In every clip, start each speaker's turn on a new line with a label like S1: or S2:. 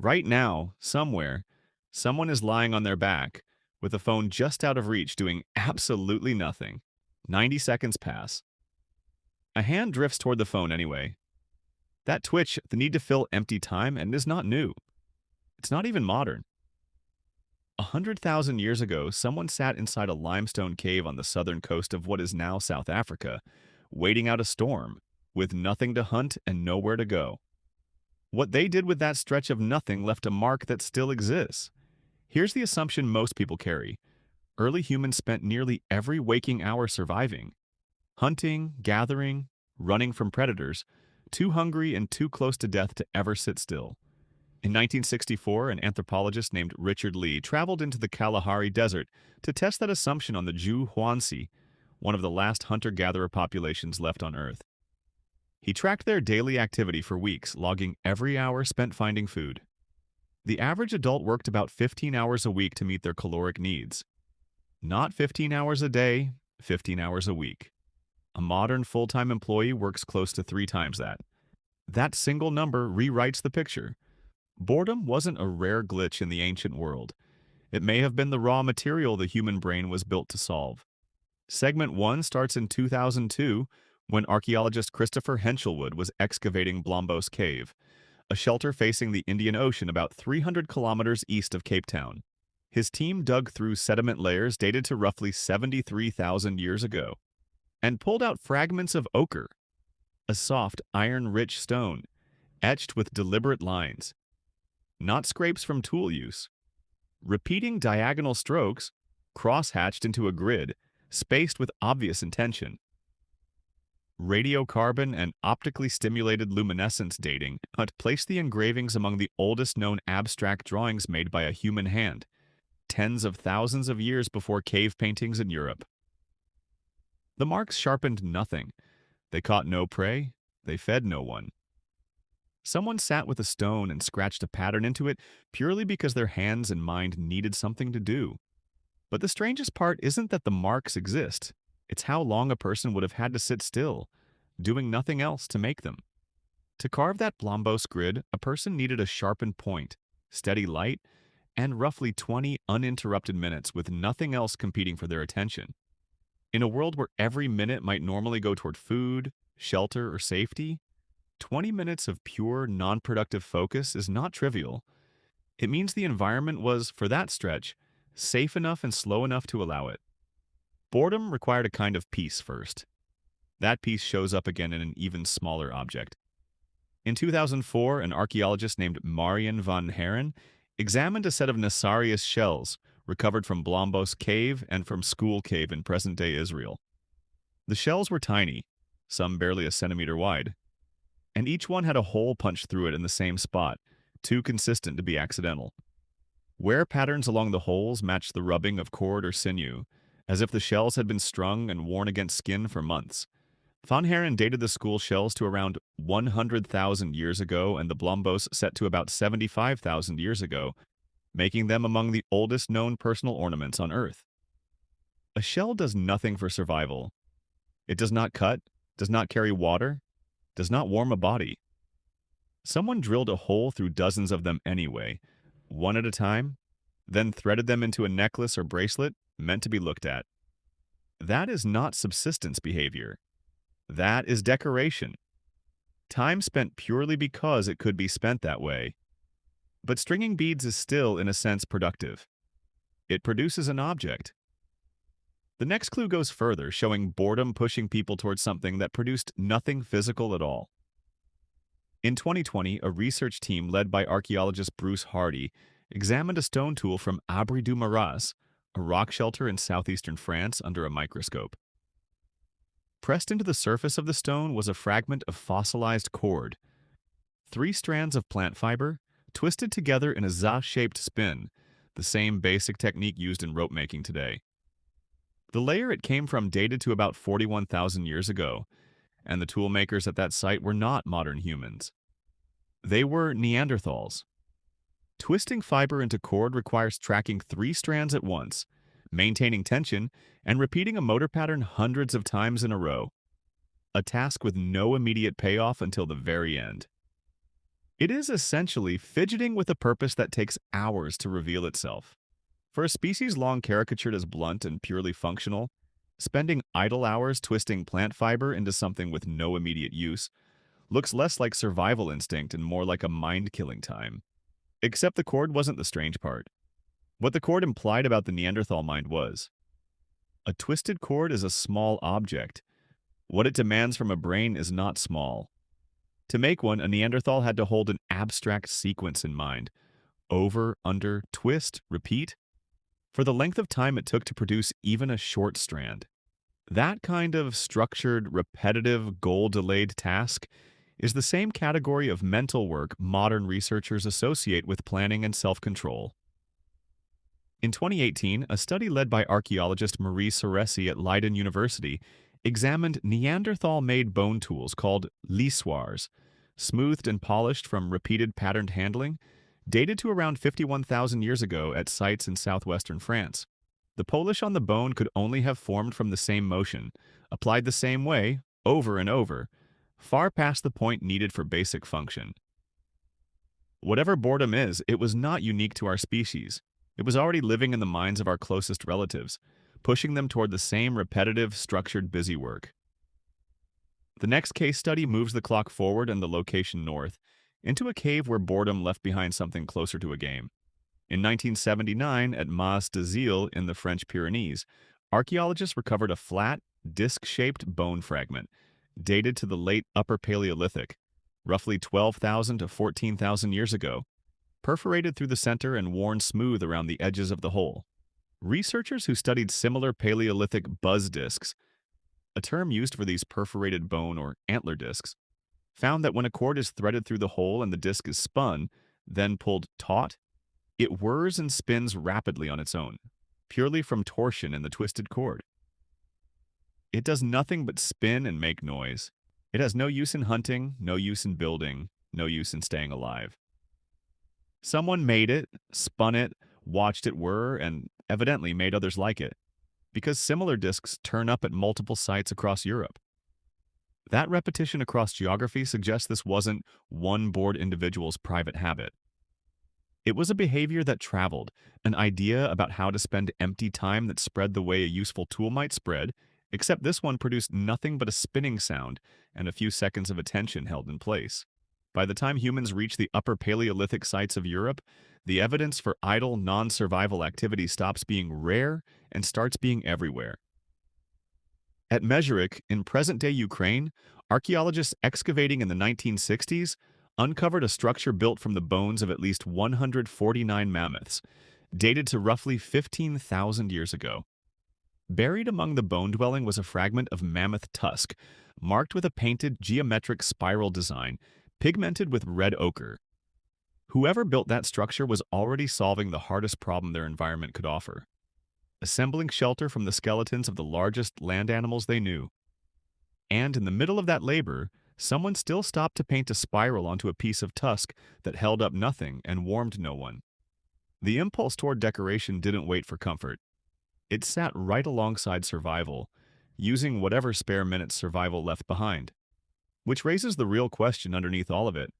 S1: Right now, somewhere, someone is lying on their back with a phone just out of reach doing absolutely nothing. 90 seconds pass. A hand drifts toward the phone anyway. That twitch, the need to fill empty time, and is not new. It's not even modern. 100,000 years ago, someone sat inside a limestone cave on the southern coast of what is now South Africa, waiting out a storm, with nothing to hunt and nowhere to go. What they did with that stretch of nothing left a mark that still exists. Here's the assumption most people carry. Early humans spent nearly every waking hour surviving. Hunting, gathering, running from predators, too hungry and too close to death to ever sit still. In 1964, an anthropologist named Richard Lee traveled into the Kalahari Desert to test that assumption on the Ju Huansi, one of the last hunter-gatherer populations left on Earth. He tracked their daily activity for weeks, logging every hour spent finding food. The average adult worked about 15 hours a week to meet their caloric needs. Not 15 hours a day, 15 hours a week. A modern full-time employee works close to 3 times that. That single number rewrites the picture. Boredom wasn't a rare glitch in the ancient world. It may have been the raw material the human brain was built to solve. Segment 1 starts in 2002 when archaeologist Christopher Henshelwood was excavating Blombos Cave, a shelter facing the Indian Ocean about 300 kilometers east of Cape Town. His team dug through sediment layers dated to roughly 73,000 years ago and pulled out fragments of ochre, a soft, iron-rich stone, etched with deliberate lines. Not scrapes from tool use. Repeating diagonal strokes, cross-hatched into a grid, spaced with obvious intention. Radiocarbon and optically stimulated luminescence dating placed the engravings among the oldest known abstract drawings made by a human hand, tens of thousands of years before cave paintings in Europe. The marks sharpened nothing. They caught no prey. They fed no one. Someone sat with a stone and scratched a pattern into it purely because their hands and mind needed something to do. But the strangest part isn't that the marks exist. It's how long a person would have had to sit still, doing nothing else to make them. To carve that Blombos grid, a person needed a sharpened point, steady light, and roughly 20 uninterrupted minutes with nothing else competing for their attention. In a world where every minute might normally go toward food, shelter, or safety, 20 minutes of pure, non-productive focus is not trivial. It means the environment was, for that stretch, safe enough and slow enough to allow it. Boredom required a kind of peace first. That peace shows up again in an even smaller object. In 2004, an archaeologist named Marian van Haren examined a set of Nassarius shells recovered from Blombos Cave and from School Cave in present-day Israel. The shells were tiny, some barely a centimeter wide, and each one had a hole punched through it in the same spot, too consistent to be accidental. Wear patterns along the holes matched the rubbing of cord or sinew, as if the shells had been strung and worn against skin for months. Van Haren dated the school shells to around 100,000 years ago and the Blombos set to about 75,000 years ago, making them among the oldest known personal ornaments on Earth. A shell does nothing for survival. It does not cut, does not carry water, does not warm a body. Someone drilled a hole through dozens of them anyway, one at a time, then threaded them into a necklace or bracelet meant to be looked at. That is not subsistence behavior. That is decoration. Time spent purely because it could be spent that way. But stringing beads is still, in a sense, productive. It produces an object. The next clue goes further, showing boredom pushing people towards something that produced nothing physical at all. In 2020, a research team led by archaeologist Bruce Hardy examined a stone tool from Abri du Maras, a rock shelter in southeastern France, under a microscope. Pressed into the surface of the stone was a fragment of fossilized cord. 3 strands of plant fiber, twisted together in a za-shaped spin, the same basic technique used in rope making today. The layer it came from dated to about 41,000 years ago, and the tool makers at that site were not modern humans. They were Neanderthals. Twisting fiber into cord requires tracking 3 strands at once, maintaining tension, and repeating a motor pattern hundreds of times in a row. A task with no immediate payoff until the very end. It is essentially fidgeting with a purpose that takes hours to reveal itself. For a species long caricatured as blunt and purely functional, spending idle hours twisting plant fiber into something with no immediate use looks less like survival instinct and more like a mind-killing time. Except the cord wasn't the strange part. What the cord implied about the Neanderthal mind was, a twisted cord is a small object. What it demands from a brain is not small. To make one, a Neanderthal had to hold an abstract sequence in mind. Over, under, twist, repeat, for the length of time it took to produce even a short strand. That kind of structured, repetitive, goal-delayed task is the same category of mental work modern researchers associate with planning and self-control. In 2018, a study led by archaeologist Marie Soresi at Leiden University examined Neanderthal-made bone tools called lissoirs, smoothed and polished from repeated patterned handling, dated to around 51,000 years ago at sites in southwestern France. The polish on the bone could only have formed from the same motion, applied the same way, over and over, far past the point needed for basic function. Whatever boredom is, it was not unique to our species. It was already living in the minds of our closest relatives, pushing them toward the same repetitive, structured busywork. The next case study moves the clock forward and the location north, into a cave where boredom left behind something closer to a game. In 1979, at Mas de Zil in the French Pyrenees, archaeologists recovered a flat, disc-shaped bone fragment, dated to the late Upper Paleolithic, roughly 12,000 to 14,000 years ago, perforated through the center and worn smooth around the edges of the hole. Researchers who studied similar Paleolithic buzz discs, a term used for these perforated bone or antler discs, found that when a cord is threaded through the hole and the disc is spun, then pulled taut, it whirs and spins rapidly on its own, purely from torsion in the twisted cord. It does nothing but spin and make noise. It has no use in hunting, no use in building, no use in staying alive. Someone made it, spun it, watched it whir, and evidently made others like it, because similar discs turn up at multiple sites across Europe. That repetition across geography suggests this wasn't one bored individual's private habit. It was a behavior that traveled, an idea about how to spend empty time that spread the way a useful tool might spread, except this one produced nothing but a spinning sound and a few seconds of attention held in place. By the time humans reach the Upper Paleolithic sites of Europe, the evidence for idle, non-survival activity stops being rare and starts being everywhere. At Mezherik, in present-day Ukraine, archaeologists excavating in the 1960s uncovered a structure built from the bones of at least 149 mammoths, dated to roughly 15,000 years ago. Buried among the bone dwelling was a fragment of mammoth tusk, marked with a painted geometric spiral design, pigmented with red ochre. Whoever built that structure was already solving the hardest problem their environment could offer: assembling shelter from the skeletons of the largest land animals they knew. And in the middle of that labor, someone still stopped to paint a spiral onto a piece of tusk that held up nothing and warmed no one. The impulse toward decoration didn't wait for comfort. It sat right alongside survival, using whatever spare minutes survival left behind. Which raises the real question underneath all of it.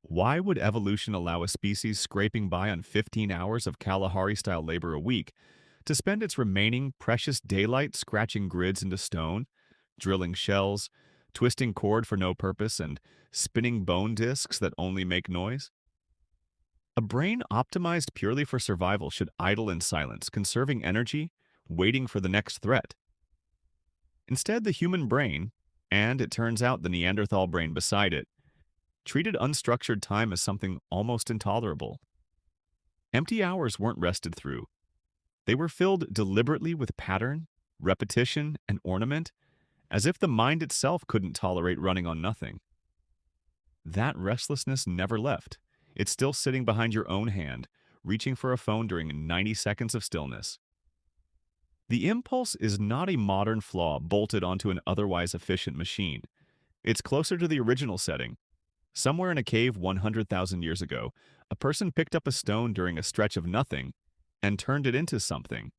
S1: Why would evolution allow a species scraping by on 15 hours of Kalahari-style labor a week to spend its remaining precious daylight scratching grids into stone, drilling shells, twisting cord for no purpose, and spinning bone discs that only make noise? A brain optimized purely for survival should idle in silence, conserving energy, waiting for the next threat. Instead, the human brain, and it turns out the Neanderthal brain beside it, treated unstructured time as something almost intolerable. Empty hours weren't rested through. They were filled deliberately with pattern, repetition, and ornament, as if the mind itself couldn't tolerate running on nothing. That restlessness never left. It's still sitting behind your own hand, reaching for a phone during 90 seconds of stillness. The impulse is not a modern flaw bolted onto an otherwise efficient machine. It's closer to the original setting. Somewhere in a cave 100,000 years ago, a person picked up a stone during a stretch of nothing and turned it into something.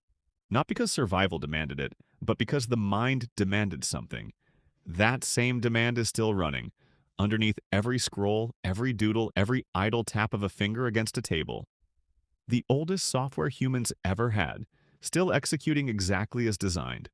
S1: Not because survival demanded it, but because the mind demanded something. That same demand is still running, underneath every scroll, every doodle, every idle tap of a finger against a table. The oldest software humans ever had, still executing exactly as designed.